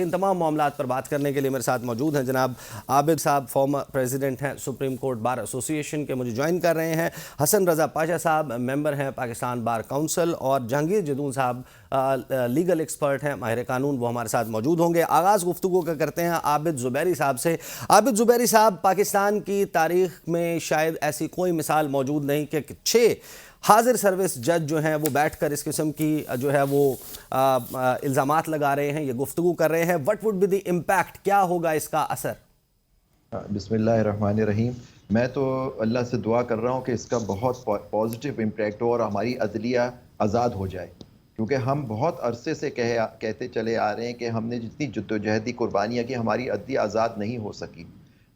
इन तमाम मामलात पर बात करने के लिए मेरे साथ मौजूद हैं जनाब आबिद साहब, फॉर्मर प्रेसिडेंट हैं सुप्रीम कोर्ट बार एसोसिएशन के, मुझे ज्वाइन कर रहे हैं। हसन रज़ा पाशा साहब मेंबर हैं पाकिस्तान बार काउंसिल, और जहांगीर जदून साहब लीगल एक्सपर्ट हैं, माहिर कानून, वो हमारे साथ मौजूद होंगे। आगाज़ गुफ्तगू का करते हैं आबिद ज़ुबैरी साहब से। आबिद ज़ुबैरी साहब, पाकिस्तान की तारीख में शायद ऐसी कोई मिसाल मौजूद नहीं कि 6 हाजिर सर्विस जज जो हैं वो बैठकर इस किस्म की जो है वो इल्ज़ामात लगा रहे हैं, ये गुफ्तगू कर रहे हैं। What would be the impact, क्या होगा इसका असर? बिस्मिल्लाहिर्रहमानिर्रहीम। मैं तो अल्लाह से दुआ कर रहा हूँ कि इसका बहुत पॉजिटिव इम्पैक्ट हो और हमारी अदलिया आज़ाद हो जाए, क्योंकि हम बहुत अरसे से कहते चले आ रहे हैं कि हमने जितनी जद्दोजहदी कुर्बानियाँ की, हमारी अदलिया आज़ाद नहीं हो सकी।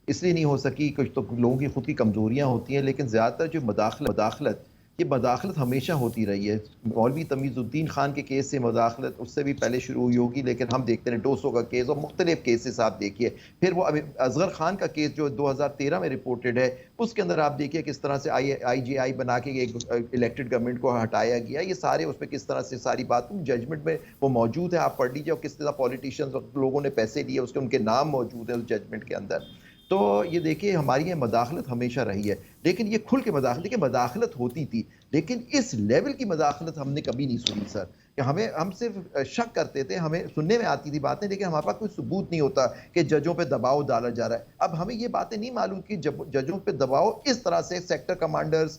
इसलिए नहीं हो सकी, कुछ तो लोगों की खुद की कमज़ोरियाँ होती हैं, लेकिन ज़्यादातर जो मदाखलत ये मदाखलत हमेशा होती रही है। मौलवी तमीज़ुद्दीन खान के केस से मदाखलत उससे भी पहले शुरू हुई होगी, लेकिन हम देखते हैं डोसो का केस और मुख्तलिफ केसेस आप देखिए। फिर वो असगर खान का केस जो 2013 में रिपोर्टेड है, उसके अंदर आप देखिए किस तरह से IGI बना के एक इलेक्टेड गवर्नमेंट को हटाया गया। ये सारे उसमें किस तरह से सारी बातों जजमेंट में वो मौजूद है, आप पढ़ लीजिए। और किस तरह पॉलिटिशियंस और लोगों ने पैसे लिए, उसके उनके नाम मौजूद है उस जजमेंट के अंदर। तो ये देखिए हमारी ये मदाखलत हमेशा रही है, लेकिन ये खुल के मदाखलत होती थी, लेकिन इस लेवल की मदाखलत हमने कभी नहीं सुनी सर। कि हम सिर्फ शक करते थे, हमें सुनने में आती थी बातें, लेकिन हमारे पास कोई सबूत नहीं होता कि जजों पे दबाव डाला जा रहा है। अब हमें ये बातें नहीं मालूम कि जजों पे दबाव इस तरह से सेक्टर कमांडर्स,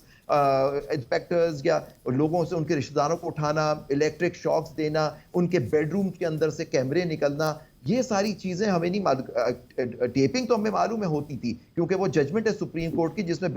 इंस्पेक्टर्स या लोगों से उनके रिश्तेदारों को उठाना, इलेक्ट्रिक शॉक्स देना, उनके बेडरूम के अंदर से कैमरे निकलना, ये सारी चीजें हमें नहीं मालूम। टेपिंग तो हमें मालूम है होती थी, क्योंकि वो जजमेंट है सुप्रीम कोर्ट की, जिसमें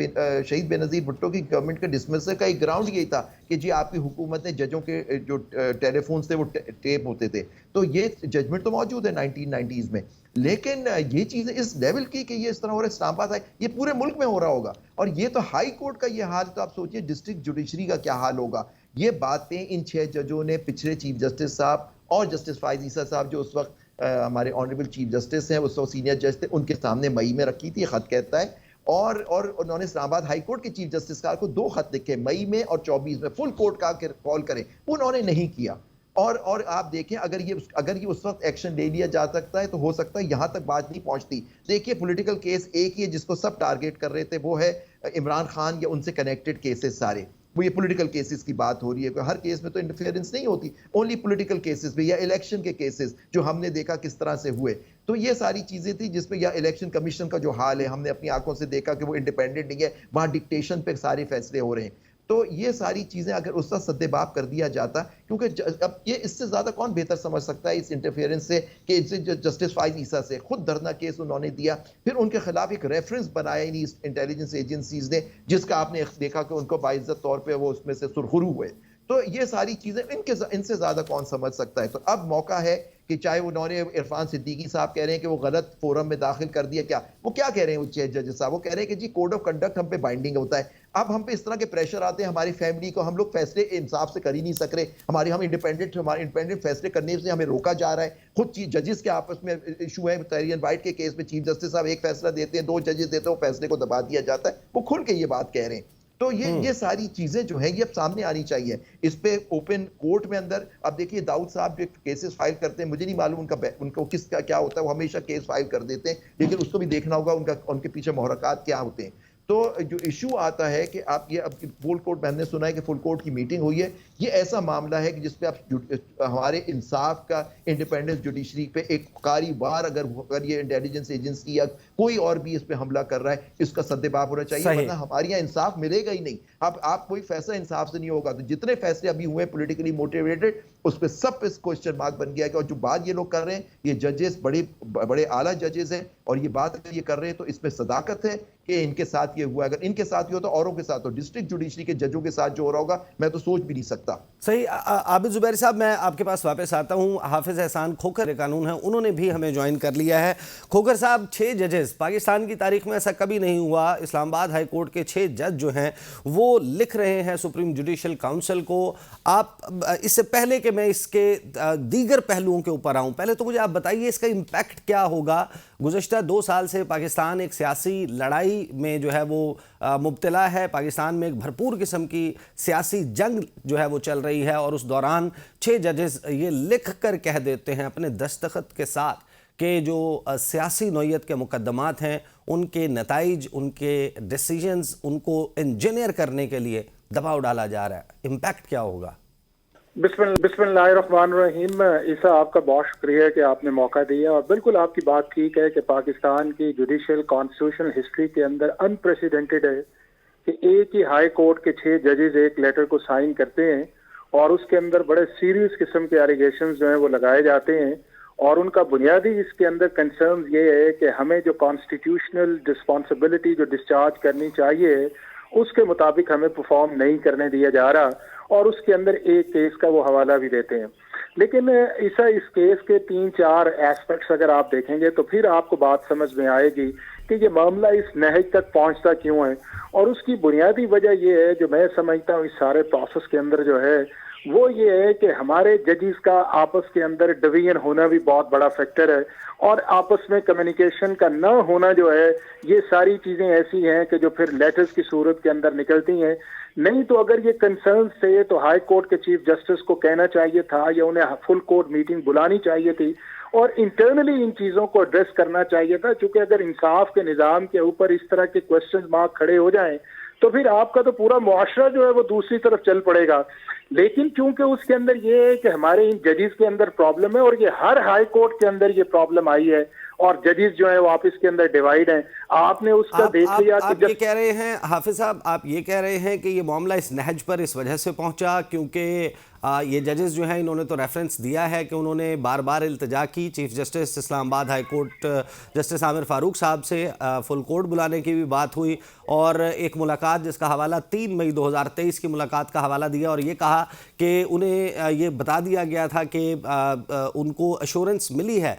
शहीद बेनजीर भुट्टो की गवर्नमेंट के डिसमिसल का एक ग्राउंड यही था कि जी आपकी हुकूमत ने जजों के जो टेलीफोन्स थे वो टेप होते थे। तो ये जजमेंट तो मौजूद है 1990s में, लेकिन ये चीजें इस लेवल की कि ये इस तरह हो रहा है, इस्लामाबाद है, ये पूरे मुल्क में हो रहा होगा। और ये तो हाई कोर्ट का ये हाल, तो आप सोचिए डिस्ट्रिक्ट जुडिशरी का क्या हाल होगा। ये बातें इन 6 जजों ने पिछले चीफ जस्टिस साहब और जस्टिस फायज ईसा साहब, जो उस वक्त हमारे ऑनरेबल चीफ जस्टिस हैं, उस वक्त सीनियर जज थे, उनके सामने मई में रखी थी। खत कहता है, और उन्होंने इस्लामाबाद हाई कोर्ट के चीफ जस्टिस को 2 खत लिखे, मई में और 24 में, फुल कोर्ट का कॉल करें, उन्होंने नहीं किया। और आप देखें, अगर ये उस वक्त एक्शन ले लिया जा सकता है, तो हो सकता है यहां तक बात नहीं पहुंचती। देखिए पॉलिटिकल केस एक ही है जिसको सब टारगेट कर रहे थे, वो है इमरान खान या उनसे कनेक्टेड केसेस सारे। वो ये पॉलिटिकल केसेस की बात हो रही है, हर केस में तो इंटरफेरेंस नहीं होती, ओनली पॉलिटिकल केसेस में या इलेक्शन के केसेस जो हमने देखा किस तरह से हुए। तो ये सारी चीजें थी जिसमें, या इलेक्शन कमीशन का जो हाल है, हमने अपनी आंखों से देखा कि वो इंडिपेंडेंट नहीं है, वहां डिक्टेशन पे सारे फैसले हो रहे हैं। तो ये सारी चीजें अगर उसका सद्देबाप कर दिया जाता, क्योंकि अब ये इससे ज्यादा कौन बेहतर समझ सकता है इस इंटरफेरेंस से, कि इससे जस्टिस फायज ईसा से खुद धरना केस उन्होंने दिया, फिर उनके खिलाफ एक रेफरेंस बनाया इन इंटेलिजेंस एजेंसीज ने, जिसका आपने देखा कि उनको बाइज्जत तौर पे वो उसमें से सुरखरू हुए। तो ये सारी चीजें इनसे ज्यादा कौन समझ सकता है। तो अब मौका है कि चाहे उन्होंने इरफान सिद्दीकी साहब कह रहे हैं कि वो गलत फोरम में दाखिल कर दिया, वो क्या कह रहे हैं, वो जज साहब वो कह रहे हैं कि जी कोड ऑफ कंडक्ट हम पे बाइंडिंग होता है। अब हम पे इस तरह के प्रेशर आते हैं, हमारी फैमिली को, हम लोग फैसले इंसाफ से कर ही नहीं सक रहे, हमारे इंडिपेंडेंट फैसले करने से हमें रोका जा रहा है। खुद जजेस के आपस में इशू है, तहरीर वाइट के केस में चीफ जस्टिस साहब एक फैसला देते हैं, 2 जजेस देते हैं, वो फैसले को दबा दिया जाता है। वो खुल के ये बात कह रहे हैं। तो ये सारी चीजें जो है ये अब सामने आनी चाहिए, इस पे ओपन कोर्ट में अंदर। अब देखिए दाऊद साहब जो केसेस फाइल करते हैं, मुझे नहीं मालूम उनको किसका क्या होता है, वो हमेशा केस फाइल कर देते हैं, लेकिन उसको भी देखना होगा उनके पीछे मुहर्रकात क्या होते हैं। तो जो इशू आता है कि आप ये, अब फुल कोर्ट में हमने सुना है कि फुल कोर्ट की मीटिंग हुई है, ये ऐसा मामला है कि जिसपे आप हमारे इंसाफ का, इंडिपेंडेंस जुडिशरी पे एक कारी बार अगर ये इंटेलिजेंस एजेंसी या कोई और भी इस पे हमला कर रहा है, इसका सद्देबाप होना चाहिए, वरना हमारे यहाँ इंसाफ मिलेगा ही नहीं। अब आप कोई फैसला इंसाफ से नहीं होगा। तो जितने फैसले अभी हुए पॉलिटिकली मोटिवेटेड, उस पर सब पे क्वेश्चन मार्क बन गया है। और जो बात ये लोग कर रहे हैं, ये जजेस बड़े आला जजेस हैं, और ये बात अगर ये कर रहे हैं तो इसमें सदाकत है कि इनके साथ ये हुआ। अगर इनके साथ ही हो तो औरों के साथ हो, डिस्ट्रिक्ट जुडिशरी के जजों के साथ जो हो रहा होगा, मैं तो सोच भी नहीं सकता। सही। आबिद ज़ुबैरी साहब, मैं आपके पास वापस आता हूँ। हाफिज एहसान खोखर कानून है, उन्होंने भी हमें ज्वाइन कर लिया है। खोखर साहब, 6 जजेस, पाकिस्तान की तारीख में ऐसा कभी नहीं हुआ। इस्लामाबाद हाई कोर्ट के 6 जज जो हैं वो लिख रहे हैं सुप्रीम जुडिशल काउंसिल को। आप इससे पहले के मैं इसके दीगर पहलुओं के ऊपर आऊं, पहले तो मुझे आप बताइए इसका इम्पैक्ट क्या होगा। गुज़श्ता 2 साल से पाकिस्तान एक सियासी लड़ाई में जो है वो मुब्तला है। पाकिस्तान में एक भरपूर किस्म की सियासी जंग जो है वो चल रही है, और उस दौरान 6 जजेस ये लिख कर कह देते हैं अपने दस्तखत के साथ कि जो सियासी नौयत के मुकदमात हैं उनके नताइज, उनके डिसीजंस, उनको इंजीनियर करने के लिए दबाव डाला जा रहा है। इम्पैक्ट क्या होगा? बिस्मिल्लाहिर्रहमानिर्रहीम। ईसा, आपका बहुत शुक्रिया कि आपने मौका दिया, और बिल्कुल आपकी बात ठीक है कि पाकिस्तान की जुडिशल कॉन्स्टिट्यूशनल हिस्ट्री के अंदर अनप्रेसिडेंटेड है कि एक ही हाई कोर्ट के 6 जजेस एक लेटर को साइन करते हैं और उसके अंदर बड़े सीरियस किस्म के एलिगेशंस जो हैं वो लगाए जाते हैं, और उनका बुनियादी इसके अंदर कंसर्न ये है कि हमें जो कॉन्स्टिट्यूशनल रिस्पॉन्सिबिलिटी जो डिस्चार्ज करनी चाहिए उसके मुताबिक हमें परफॉर्म नहीं करने दिया जा रहा, और उसके अंदर एक केस का वो हवाला भी देते हैं। लेकिन इस केस के 3-4 एस्पेक्ट्स अगर आप देखेंगे तो फिर आपको बात समझ में आएगी कि ये मामला इस नहज तक पहुंचता क्यों है, और उसकी बुनियादी वजह ये है जो मैं समझता हूँ इस सारे प्रोसेस के अंदर जो है वो ये है कि हमारे जजेस का आपस के अंदर डिवीजन होना भी बहुत बड़ा फैक्टर है, और आपस में कम्युनिकेशन का न होना जो है, ये सारी चीजें ऐसी हैं कि जो फिर लेटर्स की सूरत के अंदर निकलती हैं। नहीं तो अगर ये कंसर्न थे तो हाई कोर्ट के चीफ जस्टिस को कहना चाहिए था या उन्हें फुल कोर्ट मीटिंग बुलानी चाहिए थी और इंटरनली इन चीजों को एड्रेस करना चाहिए था, क्योंकि अगर इंसाफ के निजाम के ऊपर इस तरह के क्वेश्चन मार्क खड़े हो जाएं तो फिर आपका तो पूरा मुआशरा जो है वो दूसरी तरफ चल पड़ेगा। लेकिन क्योंकि उसके अंदर ये है कि हमारे इन जजेस के अंदर प्रॉब्लम है, और ये हर हाई कोर्ट के अंदर ये प्रॉब्लम आई है, और जजेस जो है वो आपस के अंदर डिवाइड हैं। आपने उसका देख लिया कि आप ये कह रहे हैं हाफिज साहब, आप ये कह रहे हैं कि ये मामला इस नहज पर इस वजह से पहुंचा क्योंकि ये जजेस जो हैं इन्होंने तो रेफरेंस दिया है कि उन्होंने बार बार इल्तिजा की chief justice Islamabad high court justice Aamir Farooq साहब से, फुल कोर्ट बुलाने की भी बात हुई, और एक मुलाकात जिसका हवाला 3 मई 2023 की मुलाकात का हवाला दिया, और ये कहा कि उन्हें ये बता दिया गया था कि उनको अश्योरेंस मिली है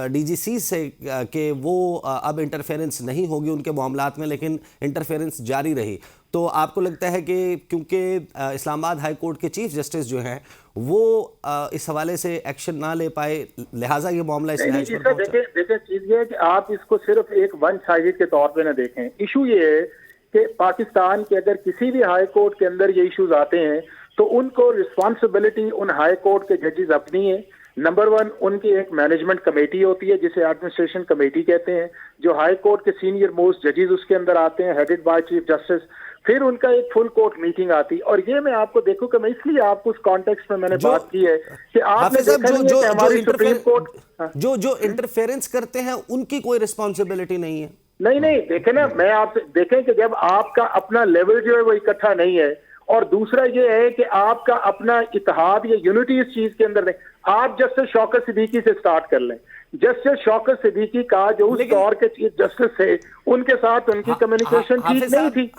DGC से कि वो अब इंटरफेरेंस नहीं होगी उनके मामलात में, लेकिन इंटरफेरेंस जारी रही। तो आपको लगता है कि क्योंकि इस्लामाबाद हाई कोर्ट के चीफ जस्टिस जो हैं वो इस हवाले से एक्शन ना ले पाए, लिहाजा ये मामला इस नहज पर पहुंचा? देखें चीज ये है कि आप इसको सिर्फ एक वन साइडेड के तौर पे ना देखें। इशू ये है कि पाकिस्तान के अगर किसी भी हाई कोर्ट के अंदर ये इश्यूज आते हैं तो उनको रिस्पॉन्सिबिलिटी उन हाई कोर्ट के जजेस अपनी है। नंबर 1, उनकी एक मैनेजमेंट कमेटी होती है जिसे एडमिनिस्ट्रेशन कमेटी कहते हैं, जो हाई कोर्ट के सीनियर मोस्ट जजेस उसके अंदर आते हैं, हेडेड बाय चीफ जस्टिस। फिर उनका एक फुल कोर्ट मीटिंग आती, और ये मैं आपको देखूं कि मैं इसलिए आपको उस कॉन्टेक्स्ट में मैंने बात की है कि आपने देखा नहीं है कि हमारी सुप्रीम कोर्ट जो इंटरफेरेंस करते हैं उनकी कोई रिस्पॉन्सिबिलिटी नहीं है। नहीं देखें ना, मैं आपसे देखें कि जब आपका अपना लेवल जो है वो इकट्ठा नहीं है, और दूसरा ये है कि आपका अपना इत्तेहाद या यूनिटी इस चीज के अंदर नहीं। आप जस्टिस शौकत सिद्दीकी से स्टार्ट कर लें। जस्टिस शौकत सिद्दीकी का जो उस दौर के चीफ जस्टिस थे उनके साथ उनकी कम्युनिकेशन ठीक नहीं थी।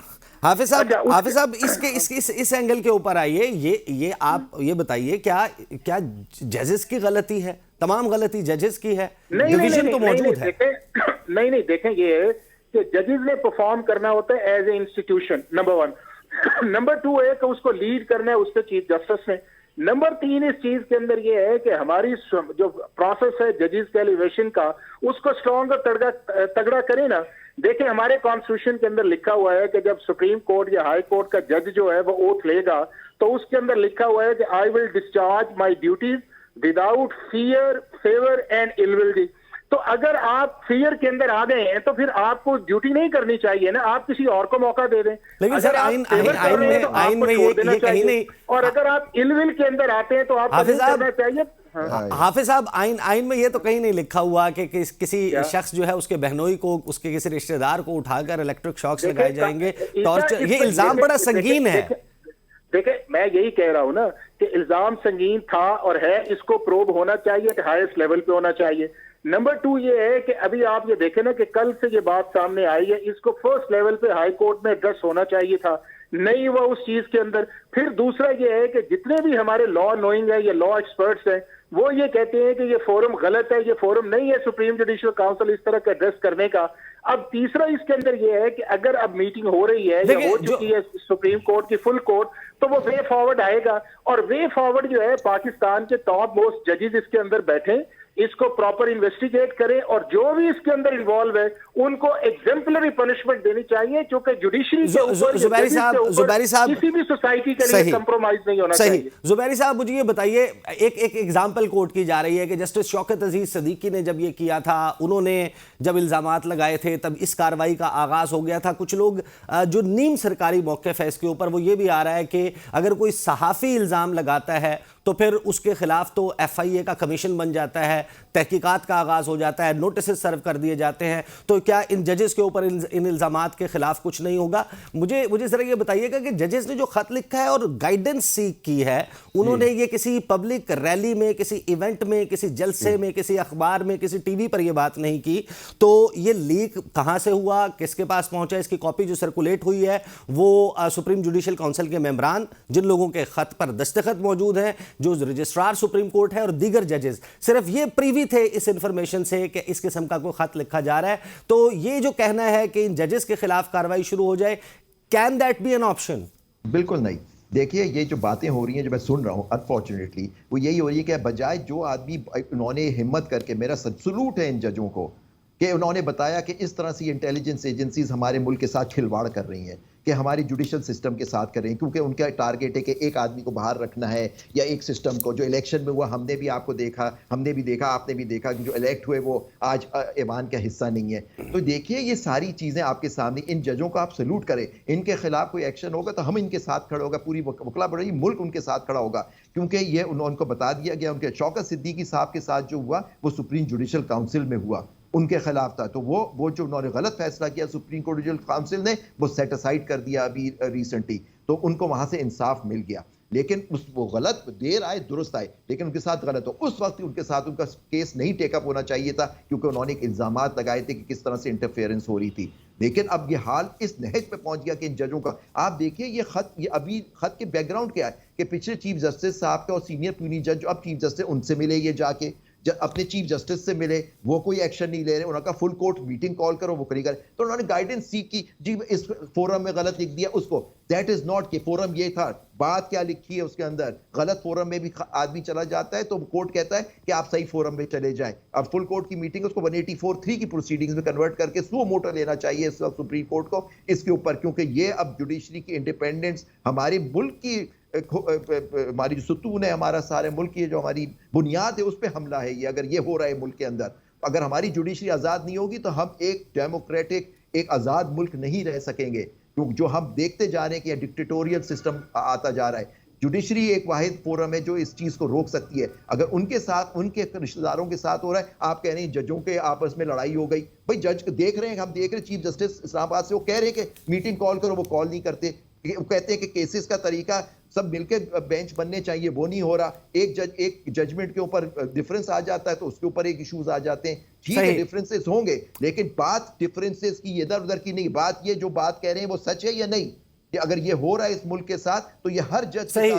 हाफिज साहब इस एंगल के ऊपर आइए, ये आप ये बताइए, क्या जजेस की गलती है? तमाम गलती जजेस की है? डिवीजन तो मौजूद है। नहीं देखें, ये है कि जजेस ने परफॉर्म करना होता है as a institution, number 1। Number 2 है कि उसको लीड करना है उसके चीफ जस्टिस ने। नंबर 3 इस चीज के अंदर ये है कि हमारी जो प्रोसेस है जजेस के एलिवेशन का, उसको स्ट्रॉन्ग और तगड़ा करें ना। देखिए, हमारे कॉन्स्टिट्यूशन के अंदर लिखा हुआ है कि जब सुप्रीम कोर्ट या हाई कोर्ट का जज जो है वो ओथ लेगा तो उसके अंदर लिखा हुआ है कि I will discharge my duties without fear, favour and ill will. तो अगर आप फियर के अंदर आ गए हैं तो फिर आपको ड्यूटी नहीं करनी चाहिए ना, आप किसी और को मौका दे दें। लेकिन सर आइन में ये कहीं नहीं, और अगर आप इलविल के अंदर आते हैं तो आपको करना चाहिए। हाफिज साहब, आइन में ये तो कहीं नहीं लिखा हुआ कि किसी शख्स जो है उसके बहनोई को, उसके किसी रिश्तेदार को उठाकर इलेक्ट्रिक शॉक्स लगाए जाएंगे, टॉर्चर, ये इल्जाम बड़ा संगीन है। देखिए, मैं यही कह रहा हूं ना कि इल्जाम संगीन था और है, इसको प्रोब होना चाहिए, हाईएस्ट लेवल पे होना चाहिए। नंबर 2 ये है कि अभी आप ये देखें ना कि कल से ये बात सामने आई है, इसको फर्स्ट लेवल पे हाई कोर्ट में एड्रेस होना चाहिए था, नहीं हुआ उस चीज के अंदर। फिर दूसरा ये है कि जितने भी हमारे लॉ नोइंग है या लॉ एक्सपर्ट्स हैं वो ये कहते हैं कि ये फोरम गलत है, ये फोरम नहीं है सुप्रीम जुडिशियल काउंसिल इस तरह का एड्रेस करने का। अब तीसरा इसके अंदर ये है कि अगर अब मीटिंग हो रही है या हो चुकी है सुप्रीम कोर्ट की फुल कोर्ट, तो वो वे फॉरवर्ड आएगा, और वे फॉरवर्ड जो है पाकिस्तान के टॉप मोस्ट जजेस इसके अंदर बैठे, इसको प्रॉपर इन्वेस्टिगेट करें, और जो भी इसके अंदर इन्वॉल्व है उनको एग्जेम्पलरी पनिशमेंट देनी चाहिए, क्योंकि जुडिशरी के ऊपर जुबैरी साहब किसी भी सोसाइटी के लिए कंप्रोमाइज नहीं होना चाहिए। जुबैरी साहब मुझे ये बताइए, एक एग्जांपल कोर्ट की जा रही है कि जस्टिस शौकत अजीज सदीकी ने जब ये किया था, उन्होंने जब इल्जामात लगाए थे तब इस कार्रवाई का आगाज हो गया था। कुछ लोग जो नीम सरकारी मौक़िफ़ है इसके ऊपर, वो ये भी आ रहा है कि अगर कोई सहाफ़ी इल्ज़ाम लगाता है तो फिर उसके खिलाफ तो FIA का कमीशन बन जाता है, तहकीकात का आगाज हो जाता है, नोटिस सर्व कर दिए जाते हैं। तो क्या इन जजेस के ऊपर इन इल्जामात के खिलाफ कुछ नहीं होगा? मुझे जरा ये बताइएगा कि जजेस ने जो खत लिखा है और गाइडेंस सीख की है, उन्होंने ये किसी पब्लिक रैली में, किसी इवेंट में, किसी जलसे में, किसी अखबार में, किसी टीवी पर यह बात नहीं की, तो ये लीक कहां से हुआ, किसके पास पहुंचा? इसकी कॉपी जो सर्कुलेट हुई है वो सुप्रीम जुडिशियल काउंसिल के मेंबरान, जिन लोगों के खत पर दस्तखत मौजूद हैं, जो रजिस्ट्रार सुप्रीम कोर्ट है, और दीगर जजेस सिर्फ ये प्रीवी थे इस इंफॉर्मेशन से कि इस किस्म का कोई खत लिखा जा रहा है। तो ये जो कहना है कि इन जजेस के खिलाफ कार्रवाई शुरू हो जाए, can that be an option? बिल्कुल नहीं। देखिए, ये जो बातें हो रही हैं, जो मैं सुन रहा हूँ, अनफॉर्चुनेटली वो यही हो रही है कि बजाय जो आदमी उन्होंने हिम्मत करके, मेरा सल्यूट है इन जजों को कि उन्होंने बताया कि इस तरह से इंटेलिजेंस एजेंसीज हमारे मुल्क के साथ खिलवाड़ कर रही हैं, कि हमारी जुडिशल सिस्टम के साथ कर रही हैं, क्योंकि उनका टारगेट है कि एक आदमी को बाहर रखना है या एक सिस्टम को। जो इलेक्शन में हुआ, हमने भी देखा, आपने भी देखा कि जो इलेक्ट हुए वो आज ऐवान का हिस्सा नहीं है। तो देखिए, ये सारी चीज़ें आपके सामने, इन जजों को आप सल्यूट करें। इनके खिलाफ कोई एक्शन होगा तो हम इनके साथ खड़ा होगा, पूरी वकला बड़ी मुल्क उनके साथ खड़ा होगा, क्योंकि ये उनको बता दिया गया। उनके शौकत सिद्दीकी साहब के साथ जो हुआ वो सुप्रीम जुडिशियल काउंसिल में हुआ, उनके खिलाफ था। तो वो जो उन्होंने गलत फैसला किया सुप्रीम कोर्ट जुडिशियल काउंसिल ने, वो सेट असाइड कर दिया अभी रिसेंटली, तो उनको वहां से इंसाफ मिल गया। लेकिन वो गलत, देर आए दुरुस्त आए, लेकिन उनके साथ गलत हो। उस वक्त उनके साथ उनका केस नहीं टेकअप होना चाहिए था, क्योंकि उन्होंने एक इल्जामात लगाए थे कि किस तरह से इंटरफेरेंस हो रही थी। लेकिन अब ये हाल इस नहज पे पहुंच गया कि इन जजों का, आप देखिए ये अभी खत के बैकग्राउंड क्या है कि पिछले चीफ जस्टिस साहब का और सीनियर प्यूनी जज, अब चीफ जस्टिस, उनसे मिले ये जाके, अपने चीफ जस्टिस से मिले, वो कोई एक्शन नहीं ले रहे। उन्होंने कहा फुल कोर्ट मीटिंग कॉल करो, वो करी करे। तो उन्होंने गाइडेंस सीख की, जी इस फोरम में गलत लिख दिया उसको, दैट इज नॉट कि फोरम ये था, बात क्या लिखी है उसके अंदर। गलत फोरम में भी आदमी चला जाता है तो कोर्ट कहता है कि आप सही फोरम में चले जाएं। अब फुल कोर्ट की मीटिंग उसको 184(3) की प्रोसीडिंग्स में कन्वर्ट करके सुओ मोटो लेना चाहिए इस वक्त सुप्रीम कोर्ट को इसके ऊपर, क्योंकि ये अब जुडिशरी की इंडिपेंडेंस, हमारे मुल्क की, हमारी जो सुतून है, हमारा सारे मुल्क की जो हमारी बुनियाद है, उस पर हमला है ये। अगर ये हो रहा है मुल्क के अंदर, अगर हमारी जुडिशरी आज़ाद नहीं होगी तो हम एक डेमोक्रेटिक, एक आज़ाद मुल्क नहीं रह सकेंगे, क्योंकि जो हम देखते जा रहे हैं कि डिक्टेटोरियल सिस्टम आता जा रहा है। जुडिशरी एक वाहिद फोरम है जो इस चीज़ को रोक सकती है। अगर उनके साथ, उनके रिश्तेदारों के साथ हो रहा है, आप कह रहे हैं जजों के आपस में लड़ाई हो गई, भाई जज देख रहे हैं, हम देख रहे हैं, चीफ जस्टिस इस्लामाबाद से वो कह रहे हैं कि मीटिंग कॉल करो, वो कॉल नहीं करते। वो कहते हैं कि केसेस का तरीका सब मिलकर बेंच बनने चाहिए, वो नहीं हो रहा। एक जजमेंट के ऊपर डिफरेंस आ जाता है तो उसके ऊपर एक इश्यूज आ जाते हैं। ठीक है, डिफरेंसेस होंगे, लेकिन बात डिफरेंसेस की इधर उधर की नहीं, बात ये जो बात कह रहे हैं वो सच है या नहीं, कि अगर ये हो रहा है इस मुल्क के साथ तो ये हर जज सही।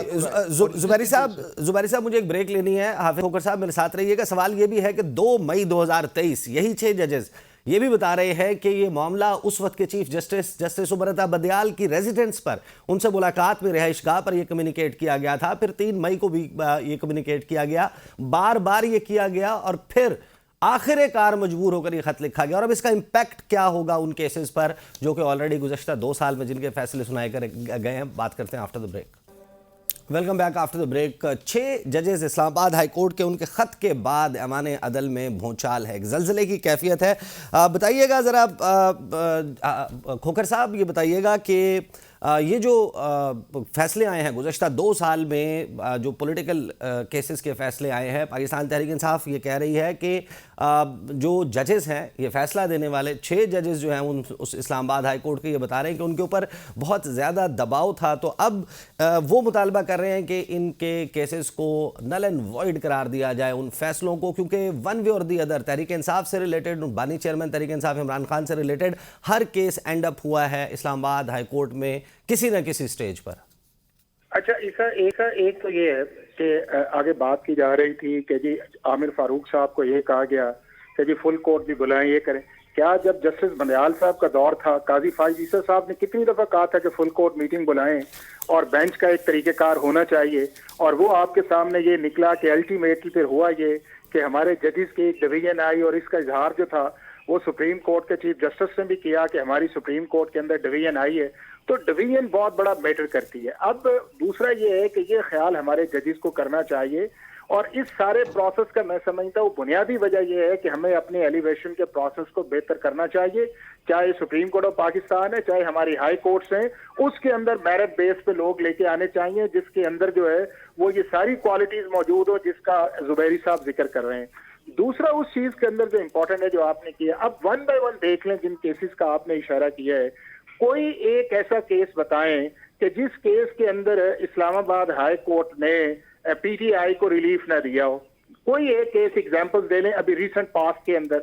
जुबैरी साहब मुझे एक ब्रेक लेनी है। हाफिज खोकर साहब मेरे साथ रहिएगा। सवाल ये भी है कि 2 मई 2023 यही 6 जजेस ये भी बता रहे हैं कि ये मामला उस वक्त के चीफ जस्टिस उमरता बदयाल की रेजिडेंस पर, उनसे मुलाकात में रिहाइशगाह पर यह कम्युनिकेट किया गया था, फिर 3 मई को भी ये कम्युनिकेट किया गया, बार बार ये किया गया, और फिर आखिरकार मजबूर होकर ये खत लिखा गया। और अब इसका इंपैक्ट क्या होगा उन केसेस पर जो कि ऑलरेडी गुज़श्ता 2 साल में जिनके फैसले सुनाए गए हैं। बात करते हैं after the break. Welcome back after the break. 6 जजेस इस्लामाबाद हाई कोर्ट के, उनके ख़त के बाद ऐवान अदल में भूचाल है, एक ज़लज़ले की कैफियत है। बताइएगा ज़रा खोकर साहब, ये बताइएगा कि ये जो फैसले आए हैं गुज़श्ता 2 साल में, जो पॉलिटिकल केसेस के फैसले आए हैं, पाकिस्तान तहरीक इंसाफ ये कह रही है कि जो जजेस हैं, ये फैसला देने वाले 6 जजेस जो हैं उस इस्लामाबाद हाई कोर्ट के, ये बता रहे हैं कि उनके ऊपर बहुत ज़्यादा दबाव था। तो अब वो मुतालबा कर रहे हैं कि इनके केसेस को नल एंड वॉइड करार दिया जाए, उन फैसलों को, क्योंकि वन वे और दी अदर तहरीक इंसाफ से रिलेटेड, बानी चेयरमैन तहरीक इंसाफ इमरान खान से related her case and up हुआ है इस्लामाबाद हाई कोर्ट में किसी न किसी स्टेज पर। अच्छा, इसका एक तो ये है कि आगे बात की जा रही थी कि जी आमिर फारूक साहब को ये कहा गया कि जी फुल कोर्ट भी बुलाएं, ये करें। क्या जब जस्टिस बंदयाल साहब का दौर था, काजी फाइज ईसा साहब ने कितनी दफा कहा था कि फुल कोर्ट मीटिंग बुलाएं और बेंच का एक तरीकेकार होना चाहिए, और वो आपके सामने ये निकला कि अल्टीमेटली फिर हुआ ये कि हमारे जजेस की एक डिवीजन आई, और इसका इजहार जो था वो सुप्रीम कोर्ट के चीफ जस्टिस ने भी किया कि हमारी सुप्रीम कोर्ट के अंदर डिवीजन आई है। तो डिवीजन बहुत बड़ा मैटर करती है। अब दूसरा ये है कि ये ख्याल हमारे जजेस को करना चाहिए, और इस सारे प्रोसेस का मैं समझता हूँ बुनियादी वजह यह है कि हमें अपने एलिवेशन के प्रोसेस को बेहतर करना चाहिए, चाहे सुप्रीम कोर्ट ऑफ पाकिस्तान है, चाहे हमारी हाई कोर्ट्स हैं, उसके अंदर मेरिट बेस पे लोग लेके आने चाहिए जिसके अंदर जो है वो ये सारी क्वालिटीज मौजूद हो जिसका जुबैरी साहब जिक्र कर रहे हैं। दूसरा उस चीज के अंदर जो इंपॉर्टेंट है जो आपने किया, अब वन बाय वन देख लें जिन केसेस का आपने इशारा किया है। कोई एक ऐसा केस बताएं कि जिस केस के अंदर इस्लामाबाद हाई कोर्ट ने पीटीआई को रिलीफ ना दिया हो। कोई एक केस एग्जांपल्स दे लें अभी रिसेंट पास्ट के अंदर।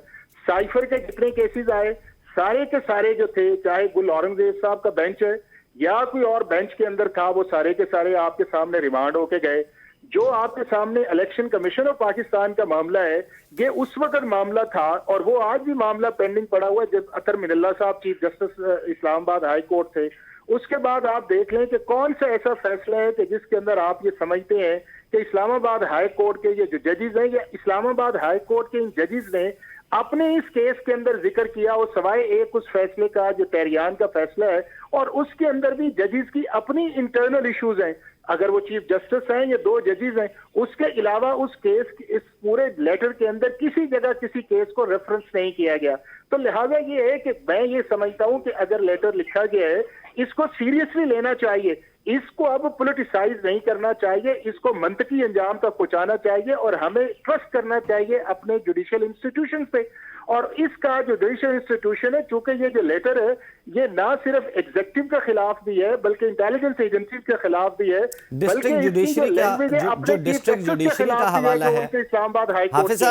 साइफर के जितने केसेस आए सारे के सारे जो थे, चाहे गुल औरंगजेब साहब का बेंच है या कोई और बेंच के अंदर था, वो सारे के सारे आपके सामने रिमांड होके गए। जो आपके सामने इलेक्शन कमीशन ऑफ पाकिस्तान का मामला है, ये उस वक्त मामला था और वो आज भी मामला पेंडिंग पड़ा हुआ है जब अतर मिनल्ला साहब chief justice Islamabad high court थे। उसके बाद आप देख लें कि कौन सा ऐसा फैसला है कि जिसके अंदर आप ये समझते हैं कि इस्लामाबाद हाई कोर्ट के ये जो जजेस हैं या इस्लामाबाद हाई कोर्ट के इन जजेस ने अपने इस केस के अंदर जिक्र किया हो सवाए एक उस फैसले का जो तेरियान का फैसला है, और उसके अंदर भी जजेस की अपनी इंटरनल इश्यूज हैं। अगर वो चीफ जस्टिस हैं या दो जजेस हैं, उसके अलावा उस केस इस पूरे लेटर के अंदर किसी जगह किसी केस को रेफरेंस नहीं किया गया। तो लिहाजा ये है कि मैं ये समझता हूं कि अगर लेटर लिखा गया है इसको सीरियसली लेना चाहिए, इसको अब पॉलिटिसाइज नहीं करना चाहिए, इसको मंतकी अंजाम तक पहुंचाना चाहिए और हमें ट्रस्ट करना चाहिए अपने जुडिशियल इंस्टीट्यूशन पे। और इसका जो जुडिशियल इंस्टीट्यूशन है, चूंकि ये जो लेटर है ये ना सिर्फ एग्जीक्यूटिव के खिलाफ भी है बल्कि इंटेलिजेंस एजेंसी के खिलाफ भी है, बल्कि डिस्ट्रिक्ट जुडिशरी का हवाला है इस्लामाबाद हाई कोर्ट।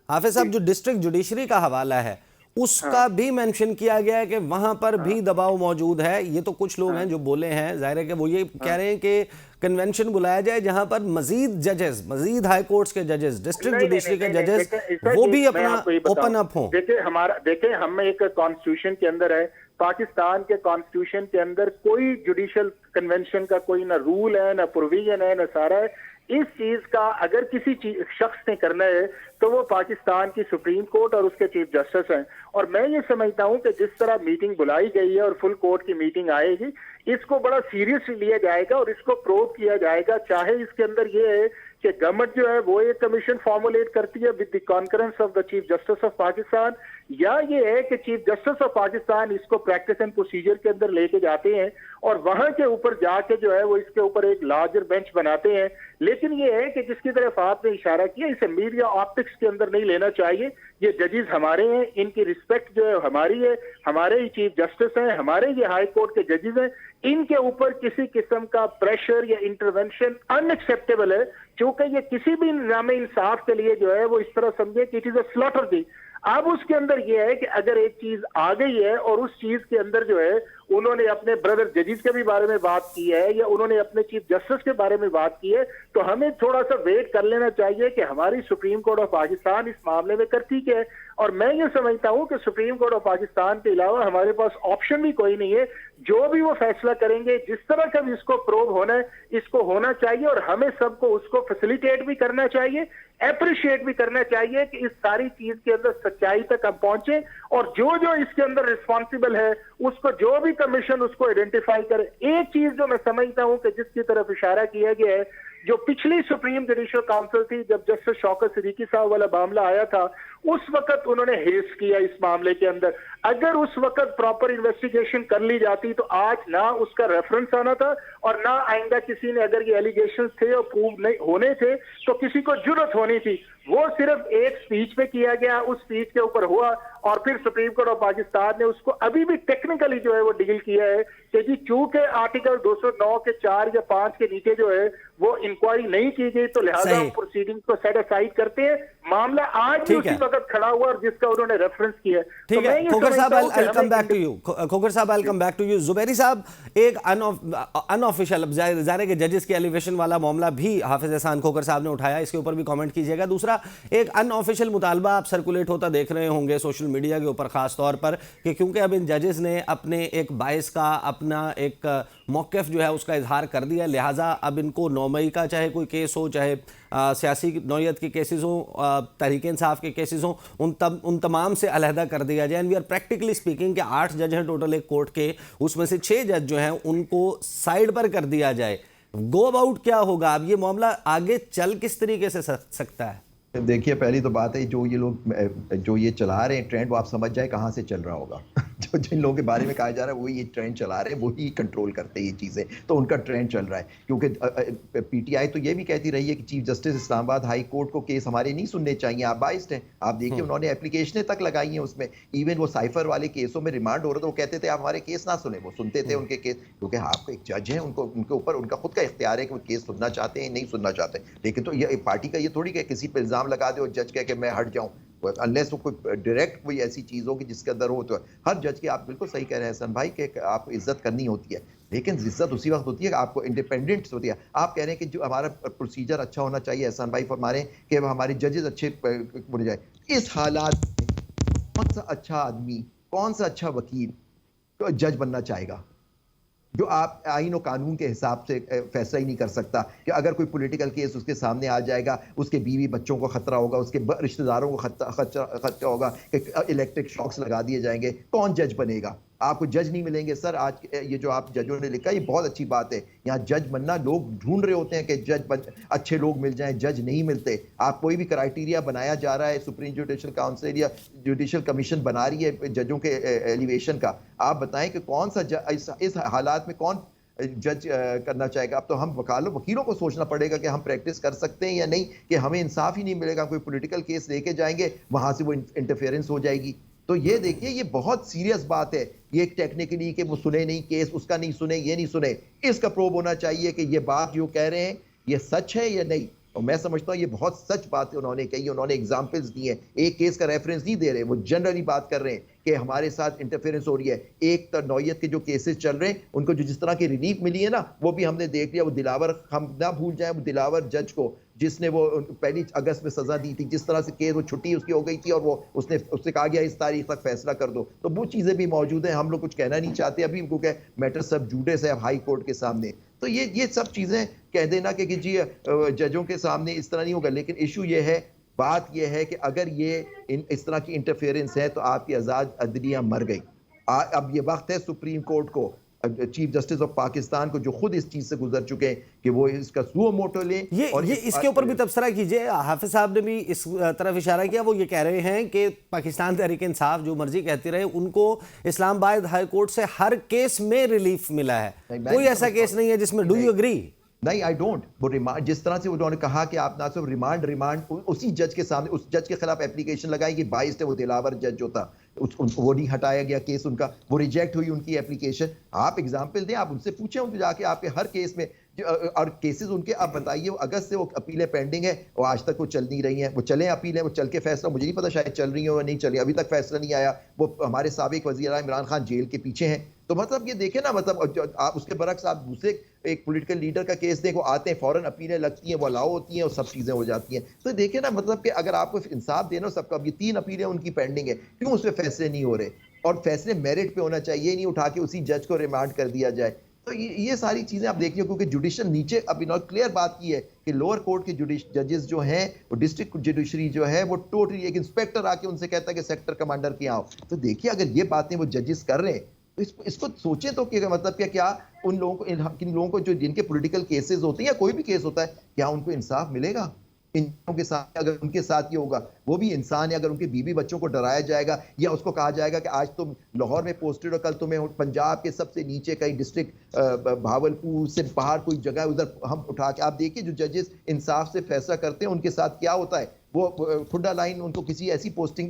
हाफिज साहब, जो डिस्ट्रिक्ट जुडिशरी का हवाला है उसका भी मेंशन किया गया है कि वहां पर भी दबाव मौजूद है। ये तो कुछ लोग हैं जो बोले हैं, जाहिर है कि वो ये कह रहे हैं कि कन्वेंशन बुलाया जाए जहां पर मजीद जजेस, मजीद हाई कोर्ट्स के जजेस, डिस्ट्रिक्ट जुडिशरी के जजेस वो भी अपना ओपन अप हों। देखिए हम एक कॉन्स्टिट्यूशन के अंदर है, पाकिस्तान के कॉन्स्टिट्यूशन के अंदर कोई जुडिशियल कन्वेंशन का कोई ना रूल है ना प्रोविजन है ना सारा है। इस चीज का अगर किसी शख्स ने करना है तो वो पाकिस्तान की सुप्रीम कोर्ट और उसके चीफ जस्टिस हैं। और मैं ये समझता हूं कि जिस तरह मीटिंग बुलाई गई है और फुल कोर्ट की मीटिंग आएगी, इसको बड़ा सीरियसली लिया जाएगा और इसको प्रोव किया जाएगा। चाहे इसके अंदर ये है कि गवर्नमेंट जो है वो एक कमीशन फॉर्मुलेट करती है with the concurrence of the chief justice of Pakistan, या ये है कि चीफ जस्टिस ऑफ पाकिस्तान इसको प्रैक्टिस एंड प्रोसीजर के अंदर लेके जाते हैं और वहां के ऊपर जाके जो है वो इसके ऊपर एक लार्जर बेंच बनाते हैं। लेकिन ये है कि जिसकी तरफ आपने इशारा किया, इसे मीडिया ऑप्टिक्स के अंदर नहीं लेना चाहिए। ये जजेस हमारे हैं, इनकी रिस्पेक्ट जो है हमारी है, हमारे ही चीफ जस्टिस हैं, हमारे ये हाई कोर्ट के जजेस हैं, इनके ऊपर किसी किस्म का प्रेशर या इंटरवेंशन अनएक्सेप्टेबल है, क्योंकि ये किसी भी निज़ाम इंसाफ के लिए जो है वो इस तरह समझे कि इट इज अ स्लॉटर दी। अब उसके अंदर यह है कि अगर एक चीज आ गई है और उस चीज के अंदर जो है उन्होंने अपने ब्रदर जजेस के भी बारे में बात की है या उन्होंने अपने चीफ जस्टिस के बारे में बात की है, तो हमें थोड़ा सा वेट कर लेना चाहिए कि हमारी सुप्रीम कोर्ट ऑफ पाकिस्तान इस मामले में करती क्या है। और मैं ये समझता हूं कि सुप्रीम कोर्ट ऑफ पाकिस्तान के अलावा हमारे पास ऑप्शन भी कोई नहीं है। जो भी वो फैसला करेंगे, जिस तरह का भी इसको प्रूव होना है, इसको होना चाहिए और हमें सबको उसको फैसिलिटेट भी करना चाहिए, एप्रिशिएट भी करना चाहिए कि इस सारी चीज के अंदर सच्चाई तक हम पहुंचे और जो जो इसके अंदर रिस्पॉन्सिबल है उसको जो भी कमीशन उसको आइडेंटिफाई करे। एक चीज जो मैं समझता हूं कि जिसकी तरफ इशारा किया गया है, जो पिछली सुप्रीम जुडिशियल काउंसिल थी, जब जस्टिस शौकत सिद्दीकी साहब वाला मामला आया था, उस वक्त उन्होंने हेस किया इस मामले के अंदर। अगर उस वक्त प्रॉपर इन्वेस्टिगेशन कर ली जाती तो आज ना उसका रेफरेंस आना था और ना आइंदा किसी ने, अगर ये एलिगेशन थे और प्रूव नहीं होने थे तो किसी को जुर्रत होनी थी। वो सिर्फ एक स्पीच पे किया गया, उस स्पीच के ऊपर हुआ और फिर सुप्रीम कोर्ट ऑफ पाकिस्तान ने उसको अभी भी टेक्निकली जो है वो डील किया है कि जी चूंकि आर्टिकल 209 के 4 या 5 के नीचे जो है वो इंक्वायरी नहीं की गई तो लिहाजा प्रोसीडिंग को सेट असाइड करते हैं। मामला आज भी ठीक उसी है। वक्त खड़ा हुआ और जिसका उन्होंने रेफरेंस किया है। तो ठीक मैं है ये खोकर साहब, समझता हूं कि I'll come हमें back to you। खोकर साहब, I'll come back to you। Zubairi साहब, एक अनऑफिशियल, अब जाहिर है कि जजेस के एलिवेशन वाला मामला भी हाफिज एहसान खोकर साहब ने उठाया, इसके ऊपर भी कमेंट कीजिएगा। दूसरा, एक अनऑफिशियल मुतालबा आप सर्कुलेट होता देख रहे होंगे सोशल मीडिया के ऊपर खास तौर पर कि क्योंकि अब इन जजेस ने अपने एक बायस का, अपना एक मौक़िफ़ जो है उसका इजहार कर दिया, लिहाजा अब इनको 9 मई का चाहे कोई केस हो, चाहे सियासी नौयत के केसेस हों, तहरीक इंसाफ के केसेस हों, उन तमाम से अलहदा कर दिया जाए। And we are practically speaking कि 8 जज हैं टोटल एक कोर्ट के, उसमें से 6 जज जो हैं उनको साइड पर कर दिया जाए। गो अबाउट क्या होगा अब, ये मामला आगे चल किस तरीके से सकता है? देखिए, पहली तो बात है, जो ये लोग जो ये चला रहे हैं ट्रेंड, वो आप समझ जाए कहाँ से चल रहा होगा। जो जिन लोगों के बारे में कहा जा रहा है वो ये ट्रेंड चला रहे हैं, वही कंट्रोल करते हैं ये चीज़ें, तो उनका ट्रेंड चल रहा है। क्योंकि पीटीआई तो ये भी कहती रही है कि chief justice Islamabad high court को केस हमारे नहीं सुनने चाहिए, आप बाइस्ड हैं। आप देखिए उन्होंने एप्लीकेशनें तक लगाई हैं उसमें, इवन वो साइफर वाले केसों में रिमांड हो रहा था, वो कहते थे आप हमारे केस ना सुने, वो सुनते थे उनके केस, क्योंकि आपको एक जज है, उनके ऊपर उनका खुद का इख्तियार है कि वो केस सुनना चाहते हैं नहीं सुनना चाहते। लेकिन तो ये पार्टी का ये थोड़ी कि किसी पर इल्ज़ाम लगा दे और जज कह के मैं हट जाऊँ, अनलेस वो कोई डायरेक्ट कोई ऐसी चीज़ हो कि जिसके अंदर हो। तो हर जज की, आप बिल्कुल सही कह रहे हैं हसन भाई, कि आपको इज्जत करनी होती है, लेकिन इज्जत उसी वक्त होती है कि आपको इंडिपेंडेंट होती है। आप कह रहे हैं कि जो हमारा प्रोसीजर अच्छा होना चाहिए, हसन भाई फरमा रहे हैं कि हमारे जजेस अच्छे बन जाए। इस हालात में कौन सा अच्छा आदमी, कौन सा अच्छा वकील तो जज बनना चाहेगा, जो आप आईन और कानून के हिसाब से फैसला ही नहीं कर सकता कि अगर कोई पॉलिटिकल केस उसके सामने आ जाएगा, उसके बीवी बच्चों को खतरा होगा, उसके रिश्तेदारों को खतरा होगा कि इलेक्ट्रिक शॉक्स लगा दिए जाएंगे, कौन जज बनेगा? आपको जज नहीं मिलेंगे सर। आज ये जो आप जजों ने लिखा, ये बहुत अच्छी बात है। यहाँ जज बनना, लोग ढूंढ रहे होते हैं कि अच्छे लोग मिल जाएं, जज नहीं मिलते। आप कोई भी क्राइटेरिया बनाया जा रहा है, सुप्रीम जुडिशल काउंसिल या जुडिशल कमीशन बना रही है जजों के एलिवेशन का, आप बताएं कि कौन सा इस हालात में कौन जज करना चाहेगा? अब तो हम वकीलों को सोचना पड़ेगा कि हम प्रैक्टिस कर सकते हैं या नहीं, कि हमें इंसाफ ही नहीं मिलेगा। कोई पॉलिटिकल केस लेके जाएंगे, वहां से वो इंटरफेरेंस हो जाएगी। तो ये देखिए, ये बहुत सीरियस बात है। ये टेक्निकली कि वो सुने नहीं केस, उसका नहीं सुने, ये नहीं सुने, इसका प्रोब होना चाहिए कि ये बात जो कह रहे हैं ये सच है या नहीं। और मैं समझता हूँ ये बहुत सच बात है उन्होंने कही। उन्होंने एग्जाम्पल्स दी हैं, एक केस का रेफरेंस नहीं दे रहे, वो जनरली बात कर रहे हैं कि हमारे साथ इंटरफेरेंस हो रही है। एक नौयत के जो केसेस चल रहे हैं, उनको जो जिस तरह की रिलीफ मिली है ना, वो भी हमने देख लिया। वो दिलावर, हम ना भूल जाए, वो दिलावर जज को जिसने वो 1 अगस्त में सजा दी थी, जिस तरह से केस वो छुट्टी उसकी हो गई थी और वो उससे कहा गया इस तारीख तक फैसला कर दो, तो वो चीजें भी मौजूद हैं। हम लोग कुछ कहना नहीं चाहते अभी, क्योंकि मैटर सब जुडिस है हाई कोर्ट के सामने। तो ये सब चीजें कह देना कि जी जजों के सामने इस तरह नहीं होगा। लेकिन इशू ये है, बात यह है कि अगर ये इस तरह की इंटरफेरेंस है तो आपकी आज़ाद अदलिया मर गई। अब ये वक्त है सुप्रीम कोर्ट को, चीफ जस्टिस ऑफ पाकिस्तान को, जो खुद इस चीज से गुजर चुके हैं, कि वो इसका सुओ मोटो लें। ये इसके ऊपर भी तबसरा कीजिए। हाफिज साहब ने भी इस तरफ इशारा किया। वो ये कह रहे हैं कि पाकिस्तान तहरीक इंसाफ जो मर्जी कहती रहे, उनको इस्लामाबाद हाई कोर्ट से हर केस में रिलीफ मिला है, कोई ऐसा केस नहीं है जिसमें। Do you agree? नहीं, आई डोंट। वो रिमांड, जिस तरह से उन्होंने कहा कि आप ना सिर्फ रिमांड उसी जज के सामने, उस जज के खिलाफ एप्लीकेशन लगाई कि 22 थे, वो दिलावर जज जो था, वो नहीं हटाया गया केस उनका, वो रिजेक्ट हुई उनकी एप्लीकेशन। आप एग्जाम्पल दें, आप उनसे पूछें, उनसे जाके आपके हर केस में और केसेस उनके, आप बताइए, वो अगस्त से वो अपीलें पेंडिंग है और आज तक वो चल नहीं रही हैं। वो चलें अपीलें, वो चल के फैसला, मुझे नहीं पता शायद चल रही हो या नहीं चल रही, अभी तक फैसला नहीं आया। वो हमारे साबिक वज़ीर इमरान खान जेल के पीछे हैं। तो मतलब ये देखें ना, मतलब आप उसके बरक्स आप दूसरे एक पॉलिटिकल लीडर का केस दें, वो आते हैं, फौरन अपीलें लगती हैं, वो अलाउ होती हैं और सब चीज़ें हो जाती हैं। तो देखें ना, मतलब कि अगर आपको इंसाफ देना सबका, अब ये 3 अपीलें उनकी पेंडिंग है, क्यों उस पर फैसले नहीं हो रहे? और फैसले मेरिट पे होना चाहिए, नहीं उठा के उसी जज को रिमांड कर दिया जाए। तो ये सारी चीजें आप देखिए, क्योंकि जुडिशल नीचे अभी नॉट क्लियर बात की है कि लोअर कोर्ट के जजेस जो हैं, वो डिस्ट्रिक्ट जुडिशरी जो है, वो टोटली एक इंस्पेक्टर आके उनसे कहता है कि सेक्टर कमांडर के आओ। तो देखिए, अगर ये बातें वो जजेस कर रहे हैं तो इसको सोचें तो, कि मतलब क्या उन लोगों को, इन लोगों को जो जिनके पॉलिटिकल केसेस होते हैं या कोई भी केस होता है, क्या उनको इंसाफ मिलेगा? इन लोगों के साथ अगर उनके साथ ये होगा, वो भी इंसान है, अगर उनके बीवी बच्चों को डराया जाएगा या उसको कहा जाएगा कि आज तुम लाहौर में पोस्टेड हो, कल तुम्हें पंजाब के सबसे नीचे कहीं डिस्ट्रिक्ट भावलपुर से बाहर कोई जगह उधर हम उठा के, आप देखिए जो जजेस इंसाफ से फैसला करते हैं उनके साथ क्या होता है। वो खुड्डा लाइन उनको किसी ऐसी पोस्टिंग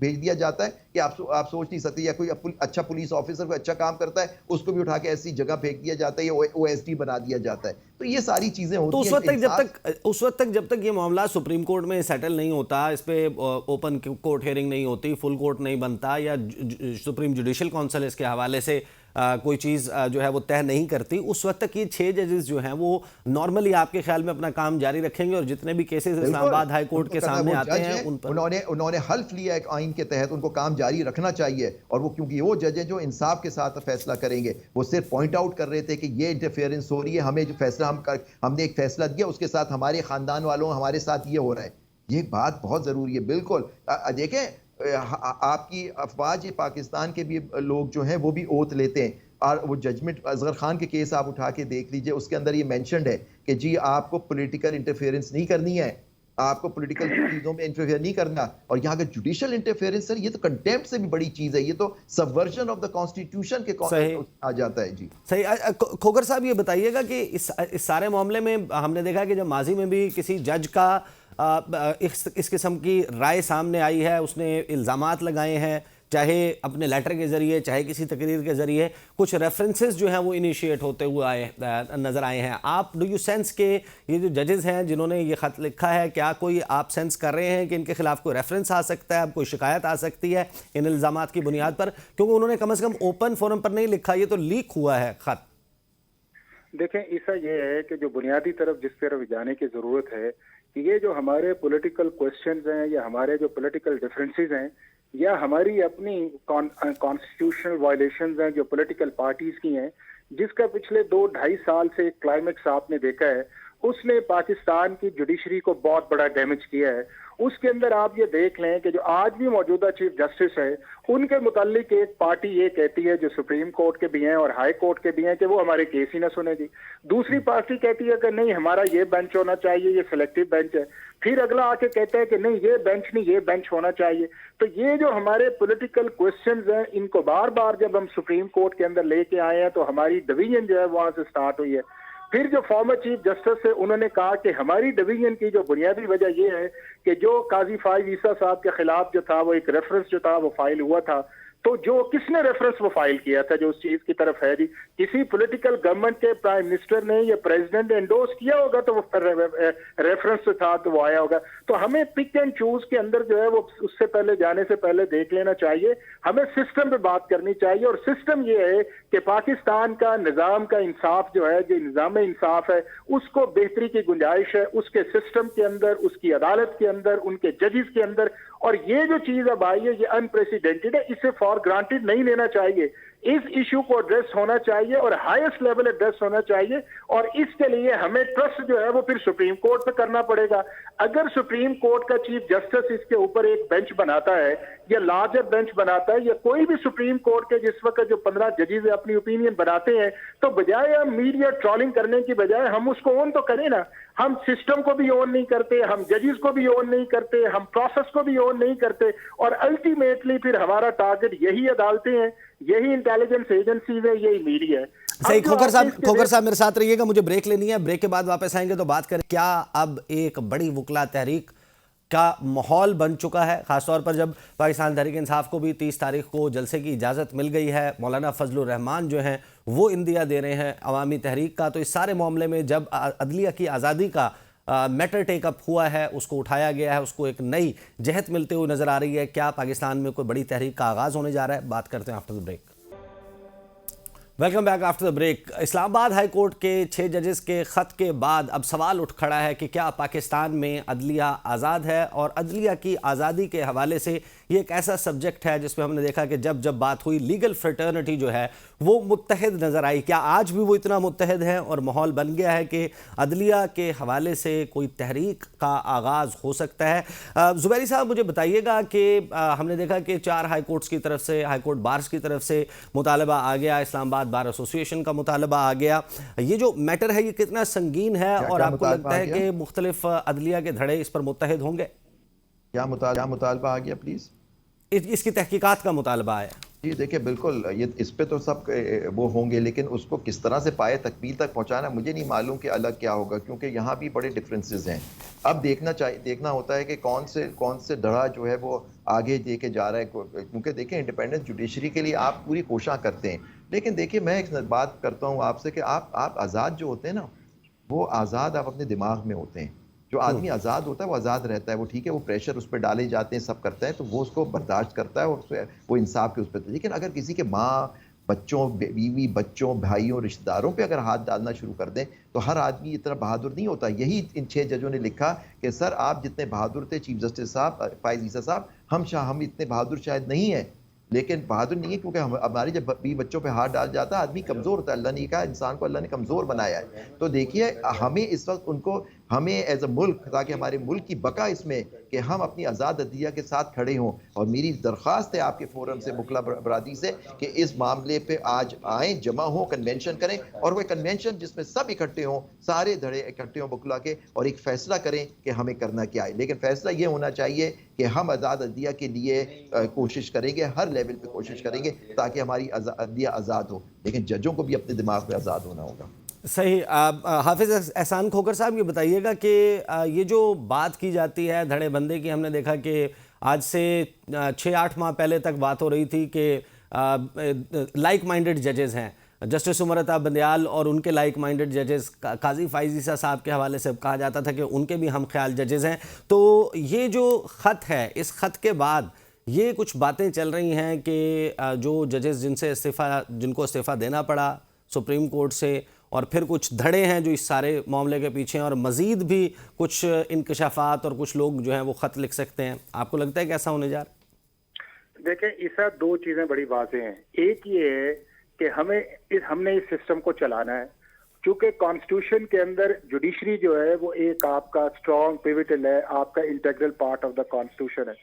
भेज दिया जाता है कि आप सोच नहीं सकते, या कोई अच्छा पुलिस ऑफिसर कोई अच्छा काम करता है उसको भी उठा के ऐसी जगह फेंक दिया जाता है, या OSD बना दिया जाता है। तो ये सारी चीजें होती तो हैं। उस वक्त तक जब तक ये मामला सुप्रीम कोर्ट में सेटल नहीं होता, इस पे ओपन कोर्ट हियरिंग नहीं होती, फुल कोर्ट नहीं बनता, या सुप्रीम जुडिशल काउंसिल इसके हवाले से कोई चीज़ जो है वो तय नहीं करती, उस वक्त तक ये 6 जजेस जो हैं वो नॉर्मली आपके ख्याल में अपना काम जारी रखेंगे और जितने भी केसेस इस्लामाबाद हाई कोर्ट के सामने आते हैं उन पर उन्होंने हल्फ लिया एक आइन के तहत, उनको काम जारी रखना चाहिए। और वो क्योंकि वो जज हैं जो इंसाफ के साथ फैसला करेंगे, वो सिर्फ पॉइंट आउट कर रहे थे कि ये इंटरफेरेंस हो रही है, हमें जो फैसला हमने एक फैसला दिया उसके साथ हमारे खानदान वालों हमारे साथ ये हो रहा है। ये बात बहुत जरूरी है। बिल्कुल देखें, आपकी अफवाज पाकिस्तान के भी लोग जो हैं वो भी ओथ लेते हैं, और वो जजमेंट असगर खान के केस आप उठा के देख लीजिए, उसके अंदर ये मेंशन्ड है कि जी आपको पॉलिटिकल इंटरफेरेंस नहीं करनी है, आपको पॉलिटिकल चीजों में इंटरफेयर नहीं करना। और यहाँ का जुडिशियल इंटरफेरेंस सर, ये तो कंटेम्प्ट से भी बड़ी चीज है, ये तो सबवर्जन ऑफ द कॉन्स्टिट्यूशन के आ जाता है। जी सही। खोकर साहब ये बताइएगा कि इस सारे मामले में हमने देखा कि जब माजी में भी किसी जज का इस किस्म की राय सामने आई है, उसने इल्ज़ामात लगाए हैं, चाहे अपने लेटर के ज़रिए चाहे किसी तकरीर के ज़रिए, कुछ रेफरेंसेस जो हैं वो इनिशिएट होते हुए नज़र आए हैं। आप डू यू सेंस के ये जो जजेस हैं जिन्होंने ये ख़त लिखा है, क्या कोई आप सेंस कर रहे हैं कि इनके खिलाफ कोई रेफरेंस आ सकता है, अब कोई शिकायत आ सकती है इन इल्ज़ामात की बुनियाद पर? क्योंकि उन्होंने कम से कम ओपन फोरम पर नहीं लिखा, ये तो लीक हुआ है ख़त। देखें, ऐसा ये है कि जो बुनियादी तरफ जिस तरफ जाने की ज़रूरत है कि ये जो हमारे पॉलिटिकल क्वेश्चंस हैं या हमारे जो पॉलिटिकल डिफरेंसेस हैं या हमारी अपनी कॉन्स्टिट्यूशनल वायलेशंस हैं जो पॉलिटिकल पार्टीज की हैं, जिसका पिछले 2-2.5 साल से एक क्लाइमेक्स आपने देखा है, उसने पाकिस्तान की जुडिशरी को बहुत बड़ा डैमेज किया है। उसके अंदर आप ये देख लें कि जो आज भी मौजूदा चीफ जस्टिस है, उनके मुतालिक एक पार्टी ये कहती है जो सुप्रीम कोर्ट के भी हैं और हाई कोर्ट के भी हैं कि वो हमारे केस ही ना सुनेगी। दूसरी पार्टी कहती है कि नहीं, हमारा ये बेंच होना चाहिए, ये सिलेक्टिव बेंच है। फिर अगला आके कहता है कि नहीं, ये बेंच नहीं, ये बेंच होना चाहिए। तो ये जो हमारे पॉलिटिकल क्वेश्चंस हैं, इनको बार बार जब हम सुप्रीम कोर्ट के अंदर लेके आए हैं तो हमारी डिवीजन जो है वहां से स्टार्ट हुई है। फिर जो फॉर्मर चीफ जस्टिस है, उन्होंने कहा कि हमारी डिवीजन की जो बुनियादी वजह यह है कि जो काजी फाइज ईसा साहब के खिलाफ जो था वो एक रेफरेंस जो था वो फाइल हुआ था, तो जो किसने रेफरेंस वो फाइल किया था जो उस चीज की तरफ है जी, किसी पॉलिटिकल गवर्नमेंट के प्राइम मिनिस्टर ने या प्रेसिडेंट ने एंडोर्स किया होगा तो वो रेफरेंस जो था तो वो आया होगा। तो हमें पिक एंड चूज के अंदर जो है वो उससे पहले जाने से पहले देख लेना चाहिए। हमें सिस्टम पे बात करनी चाहिए, और सिस्टम ये है कि पाकिस्तान का निज़ाम का इंसाफ जो है, जो निज़ाम इंसाफ है, उसको बेहतरी की गुंजाइश है, उसके सिस्टम के अंदर, उसकी अदालत के अंदर, उनके जजेस के अंदर। और ये जो चीज अब आई है ये अनप्रेसिडेंटेड है, इसे फॉर ग्रांटेड नहीं लेना चाहिए। इस इशू को एड्रेस होना चाहिए और हाईएस्ट लेवल एड्रेस होना चाहिए, और इसके लिए हमें ट्रस्ट जो है वो फिर सुप्रीम कोर्ट पे करना पड़ेगा। अगर सुप्रीम कोर्ट का चीफ जस्टिस इसके ऊपर एक बेंच बनाता है या लार्जर बेंच बनाता है, या कोई भी सुप्रीम कोर्ट के जिस वक्त जो 15 जजेस अपनी ओपिनियन बनाते हैं, तो बजाय हम मीडिया ट्रोलिंग करने की बजाय हम उसको ओन तो करें ना। हम सिस्टम को भी ओन नहीं करते, हम जजेस को भी ओन नहीं करते, हम प्रोसेस को भी ओन नहीं करते, और अल्टीमेटली फिर हमारा टारगेट यही अदालतें हैं, यही इंटेलिजेंस एजेंसीज है, यही मीडिया है। सही। खोकर साहब मेरे साथ रहिएगा, मुझे ब्रेक लेनी है, ब्रेक के बाद वापस आएंगे तो बात करें क्या अब एक बड़ी वकला तहरीक का माहौल बन चुका है, खासतौर पर जब पाकिस्तान तहरीक इंसाफ को भी 30 तारीख को जलसे की इजाज़त मिल गई है, मौलाना फजलुर रहमान जो हैं वो इंदिया दे रहे हैं अवामी तहरीक का। तो इस सारे मामले में जब अदलिया की आज़ादी का मैटर टेकअप हुआ है, उसको उठाया गया है, उसको एक नई जहत मिलते हुए नज़र आ रही है, क्या पाकिस्तान में कोई बड़ी तहरीक का आगाज़ होने जा रहा है? बात करते हैं after the break. Welcome back after the break. Islamabad high court के 6 जजेस के ख़त के बाद अब सवाल उठ खड़ा है कि क्या पाकिस्तान में अदलिया आज़ाद है, और अदलिया की आज़ादी के हवाले से ये एक ऐसा सब्जेक्ट है जिसमें हमने देखा कि जब जब बात हुई लीगल फ्रेटर्निटी जो है वो मुत्तहिद नज़र आई। क्या आज भी वो इतना मुत्तहिद है और माहौल बन गया है कि अदलिया के हवाले से कोई तहरीक का आगाज़ हो सकता है? ज़ुबैरी साहब मुझे बताइएगा कि हमने देखा कि 4 हाई कोर्ट्स की तरफ से, हाई कोर्ट बार्स की तरफ से मुतालबा आ गया, इस्लामाबाद बार एसोसिएशन का मुतालबा आ गया। ये जो मैटर है ये कितना संगीन है, और आपको लगता है कि मुख्तलिफ अदलिया के धड़े इस पर मुत्तहिद होंगे? क्या मुतालबा आ गया प्लीज? इसकी तहकीकात का मुतालबा आया। जी देखिए, बिल्कुल ये इस पे तो सब वो होंगे, लेकिन उसको किस तरह से पाए तकमील तक पहुंचाना मुझे नहीं मालूम कि अलग क्या होगा, क्योंकि यहाँ भी बड़े डिफरेंसेस हैं। अब देखना होता है कि कौन से धड़ा जो है वो आगे लेके जा रहा है, क्योंकि देखिए इंडिपेंडेंट जुडिशरी के लिए आप पूरी कोशिश करते हैं, लेकिन देखिए मैं एक बात करता हूँ आपसे कि आप आज़ाद जो होते हैं ना, वो आज़ाद आप अपने दिमाग में होते हैं। जो आदमी आज़ाद होता है वो आज़ाद रहता है, वो ठीक है, वो प्रेशर उस पर डाले जाते हैं, सब करता है, तो वो उसको बर्दाश्त करता है और वो इंसाफ के उस पर। लेकिन अगर किसी के माँ, बच्चों, बीवी, बच्चों, भाइयों, रिश्तेदारों पे अगर हाथ डालना शुरू कर दें, तो हर आदमी इतना बहादुर नहीं होता। यही इन 6 जजों ने लिखा कि सर आप जितने बहादुर थे चीफ जस्टिस साहब, फाइज ईसा साहब, हम इतने बहादुर शायद नहीं है, लेकिन बहादुर नहीं है क्योंकि हमारे जब बीवी बच्चों पे हाथ डाल जाता है आदमी कमज़ोर होता है। अल्लाह ने कहा इंसान को अल्लाह ने कमज़ोर बनाया है। तो देखिए हमें इस वक्त हमें एज अ मुल्क, ताकि हमारे मुल्क की बका इसमें कि हम अपनी आज़ाद अदलिया के साथ खड़े हों, और मेरी दरख्वास्त है आपके फोरम से, मुखला बरादरी से, कि इस मामले पे आज आएँ, जमा हों, कन्वेंशन करें, और वह कन्वेंशन जिसमें सब इकट्ठे हों, सारे धड़े इकट्ठे हों मुखला के, और एक फैसला करें कि हमें करना क्या है। लेकिन फैसला ये होना चाहिए कि हम आज़ाद अदलिया के लिए कोशिश करेंगे, हर लेवल पे कोशिश करेंगे, ताकि हमारी अदलिया आज़ाद हो, लेकिन जजों को भी अपने दिमाग में आज़ाद होना होगा। सही। हाफिज एहसान खोकर साहब, ये बताइएगा कि ये जो बात की जाती है धड़ेबंदी की, हमने देखा कि आज से 6-8 माह पहले तक बात हो रही थी कि लाइक माइंडेड जजेस हैं, जस्टिस उमरता बंदयाल और उनके लाइक माइंडेड जजेस, काजी फाइज ईसा साहब के हवाले से कहा जाता था कि उनके भी हम ख्याल जजेस हैं। तो ये जो ख़त है, इस ख़त के बाद ये कुछ बातें चल रही हैं कि जो जजेस जिनको इस्तीफ़ा देना पड़ा सुप्रीम कोर्ट से, और फिर कुछ धड़े हैं जो इस सारे मामले के पीछे हैं, और मज़ीद भी कुछ इंकशाफात और कुछ लोग जो हैं वो ख़त लिख सकते हैं। आपको लगता है कि ऐसा होने जा रहा है? देखें, इसका 2 चीजें बड़ी वाज़ेह हैं। एक ये है कि हमने इस सिस्टम को चलाना है, चूंकि कॉन्स्टिट्यूशन के अंदर जुडिशरी जो है वो एक आपका स्ट्रॉन्ग पिवटल है, आपका integral part of the constitution है।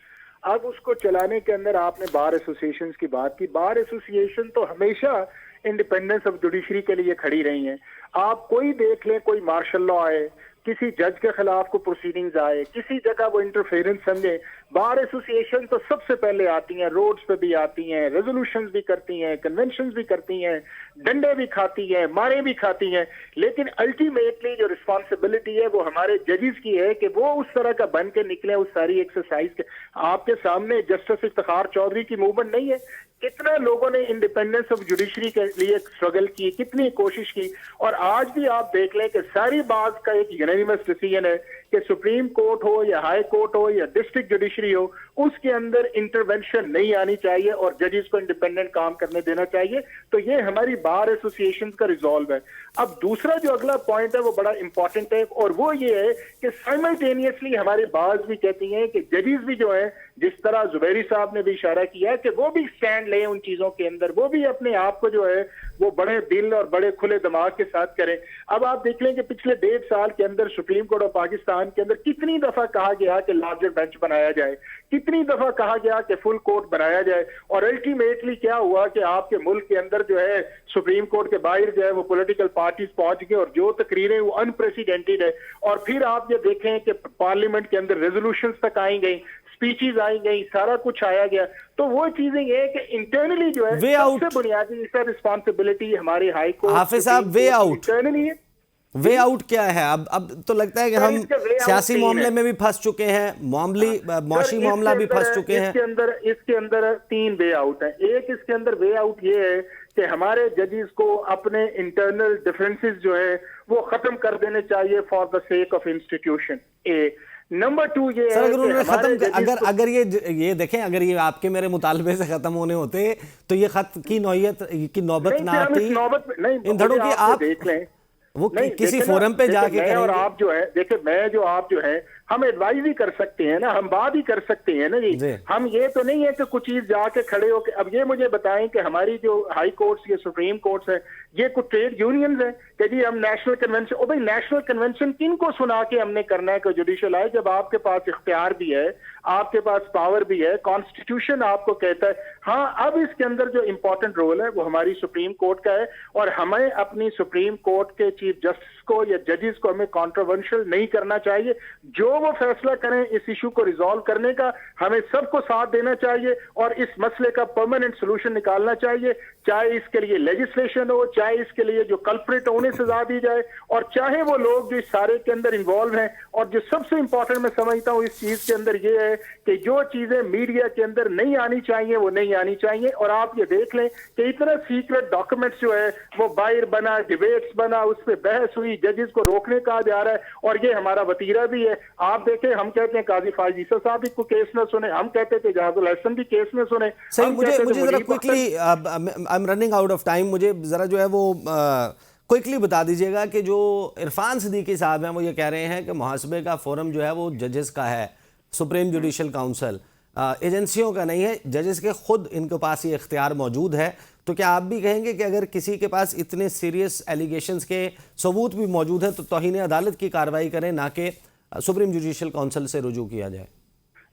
अब उसको चलाने के अंदर आपने बार एसोसिएशंस की बात की। बार एसोसिएशन तो हमेशा इंडिपेंडेंस ऑफ जुडिशरी के लिए खड़ी रही हैं। आप कोई देख लें, कोई मार्शल लॉ आए, किसी जज के खिलाफ को प्रोसीडिंग्स आए, किसी जगह वो इंटरफेरेंस समझे, बार एसोसिएशन तो सबसे पहले आती हैं, रोड्स पे भी आती हैं, रेजोल्यूशंस भी करती हैं, कन्वेंशंस भी करती हैं, डंडे भी खाती हैं, मारे भी खाती हैं। लेकिन अल्टीमेटली जो रिस्पॉन्सिबिलिटी है वो हमारे जजेस की है कि वो उस तरह का बन के निकले उस सारी एक्सरसाइज के। आपके सामने जस्टिस इफ्तिखार चौधरी की मूवमेंट नहीं है? कितना लोगों ने इंडिपेंडेंस ऑफ जुडिशरी के लिए स्ट्रगल की, कितनी कोशिश की, और आज भी आप देख लें कि सारी बात का एक यूनानिमस डिसीजन है कि सुप्रीम कोर्ट हो या हाई कोर्ट हो या डिस्ट्रिक्ट जुडिशरी हो, उसके अंदर इंटरवेंशन नहीं आनी चाहिए और जजेस को इंडिपेंडेंट काम करने देना चाहिए। तो ये हमारी बार एसोसिएशन का रिजॉल्व है। अब दूसरा जो अगला पॉइंट है वो बड़ा इंपॉर्टेंट है, और वो ये है कि साइमल्टेनियसली हमारी बात भी कहती हैं कि जजेस भी जो है, जिस तरह जुबैरी साहब ने भी इशारा किया कि वो भी स्टैंड लें उन चीजों के अंदर, वो भी अपने आप को जो है वो बड़े दिल और बड़े खुले दिमाग के साथ करें। अब आप देख लें कि पिछले 1.5 साल के अंदर सुप्रीम कोर्ट ऑफ पाकिस्तान के अंदर कितनी दफा कहा गया कि लार्जर बेंच बनाया जाए, कितनी दफा कहा गया कि फुल कोर्ट बनाया जाए, और अल्टीमेटली क्या हुआ कि आपके मुल्क के अंदर जो है सुप्रीम कोर्ट के बाहर जो है वो पॉलिटिकल पार्टीज पहुंच गए, और जो तकरीरें वो अनप्रेसिडेंटेड है। और फिर आप ये देखें कि पार्लियामेंट के अंदर रेजोल्यूशंस तक आई गई, स्पीचेस आई गई, सारा कुछ आया गया। तो वो चीजें ये कि इंटरनली जो है सबसे बुनियादी इसका रिस्पॉन्सिबिलिटी हमारे हाई कोर्ट, हाफिज साहब, वे आउट इंटरनली है। वे आउट क्या है? अब तो लगता है कि हम सियासी मामले में भी फंस चुके हैं, मौशी मामला भी फंस चुके हैं। इसके अंदर 3 वे आउट है। एक इसके अंदर वे आउट ये है कि हमारे जजेस को अपने इंटरनल डिफरेंसेस जो है वो खत्म कर देने चाहिए for the sake of institution. Number 2 ये सर, है अगर उन्होंने खत्म अगर ये देखें, अगर ये आपके मेरे मुतालबे से खत्म होने होते तो ये खत की नौबत ना आती। इन धड़ों की आप देख लें, वो किसी फोरम पे जाके मैं और आप जो है, देखिए मैं जो आप जो है, हम एडवाइज ही कर सकते हैं ना, हम बात ही कर सकते हैं ना जी। हम ये तो नहीं है कि कुछ चीज जाके खड़े हो के। अब ये मुझे बताएं कि हमारी जो हाई कोर्ट्स या सुप्रीम कोर्ट्स है, ये कुछ ट्रेड यूनियंस है कि जी हम नेशनल कन्वेंशन, ओ भाई नेशनल कन्वेंशन किन को सुना के हमने करना है कि जुडिशियल आए, जब आपके पास इख्तियार भी है, आपके पास पावर भी है, कॉन्स्टिट्यूशन आपको कहता है। हाँ, अब इसके अंदर जो इंपॉर्टेंट रोल है वो हमारी सुप्रीम कोर्ट का है, और हमें अपनी सुप्रीम कोर्ट के चीफ जस्टिस को या जजेस को हमें कॉन्ट्रोवर्शियल नहीं करना चाहिए। जो वो फैसला करें इस इशू को रिजॉल्व करने का, हमें सबको साथ देना चाहिए और इस मसले का परमानेंट सोल्यूशन निकालना चाहिए। चाहे इसके लिए लेजिस्लेशन हो, चाहे इसके लिए जो कल्प्रिट हो उन्हें सजा दी जाए, और चाहे वो लोग जो इस सारे के अंदर इन्वॉल्व हैं। और जो सबसे इंपॉर्टेंट मैं समझता हूँ इस चीज के अंदर ये है कि जो चीजें मीडिया के अंदर नहीं आनी चाहिए वो नहीं आनी चाहिए। और आप ये देख लें कि इतना सीक्रेट डॉक्यूमेंट्स जो है वो बाहर बना, डिबेट्स बना, उस पर बहस हुई, जजेस को रोकने कहा जा रहा है, और ये हमारा वतीरा भी है। आप देखें, हम कहते हैं काजी फायज ईसा साहब भी कोई केस न सुने, हम कहते थे जहाजुल हसन भी केस न सुने। सही, मुझे जरा quickly, I am running out of time, मुझे जरा जो है वो क्विकली बता दीजिएगा कि जो इरफान सिद्दीकी साहब हैं वो ये कह रहे हैं कि मुहासबे का फोरम जो है वो जजेस का है, सुप्रीम जुडिशल काउंसिल एजेंसियों का नहीं है, जजेस के खुद इनके पास ये इख्तियार मौजूद है। तो क्या आप भी कहेंगे कि अगर किसी के पास इतने सीरियस एलिगेशंस के सबूत भी मौजूद हैं तो तौहीन अदालत की कार्रवाई करें, ना कि सुप्रीम जुडिशल काउंसिल से रुजू किया जाए?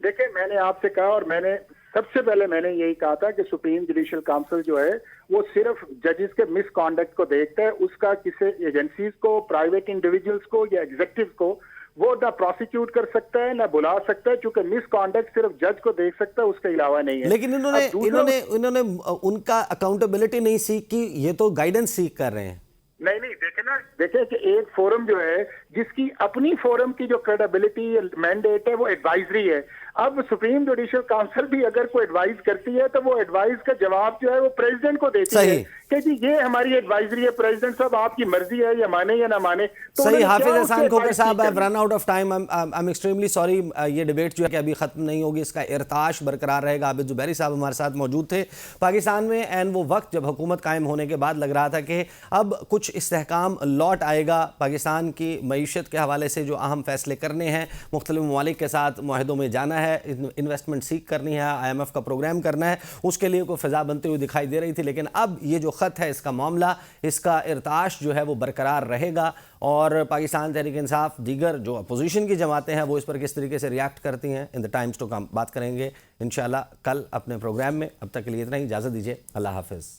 देखिए, मैंने आपसे कहा और मैंने सबसे पहले मैंने यही कहा था कि सुप्रीम जुडिशल काउंसिल जो है वो सिर्फ जजेस के मिसकॉन्डक्ट को देखता है, उसका किसी एजेंसीज को, प्राइवेट इंडिविजुअल्स को या एग्जीक्यूटिव को वो ना प्रोसिक्यूट कर सकता है ना बुला सकता है, क्योंकि मिसकॉन्डक्ट सिर्फ जज को देख सकता है, उसके अलावा नहीं है। लेकिन इन्होंने उनका अकाउंटेबिलिटी नहीं सीख की, ये तो गाइडेंस सीख कर रहे हैं। नहीं नहीं, देखे ना, देखे कि एक फोरम जो है जिसकी अपनी फोरम की जो क्रेडिबिलिटी मैंडेट है वो एडवाइजरी है। अब सुप्रीम जुडिशल काउंसिल भी अगर कोई एडवाइस करती है तो वो एडवाइस का जवाब जो है वो प्रेसिडेंट को देती है कि जी ये हमारी एडवाइजरी है, प्रेसिडेंट साहब आपकी मर्जी है या माने या ना माने। तो सही। हाफिज एहसान खोखर साहब, I have run out of time, I am extremely sorry. ये डिबेट जो है कि अभी खत्म नहीं होगी, इसका इरताश बरकरार रहेगा। आबिद जुबैरी साहब हमारे साथ मौजूद थे पाकिस्तान में एंड वो वक्त जब हुकूमत कायम होने के बाद लग रहा था कि अब कुछ इस्तेहकाम लौट आएगा, पाकिस्तान की मईशत के हवाले से जो अहम फैसले करने हैं, मुख्तलिफ ममालिक के साथ मुआहदों में जाना है, इन्वेस्टमेंट सीख करनी है, IMF का प्रोग्राम करना है, उसके लिए कोई फ़िज़ा बनती हुई दिखाई दे रही थी। लेकिन अब ये जो ख़त है, इसका मामला, इसका इरताश जो है वो बरकरार रहेगा और पाकिस्तान तहरीक इंसाफ, दीगर जो अपोजिशन की जमातें हैं वो इस पर किस तरीके से रिएक्ट करती हैं, in the times to come बात करेंगे इंशाल्लाह कल अपने प्रोग्राम में। अब तक के लिए इतना ही, इजाज़त दीजिए, अल्लाह हाफ़िज़।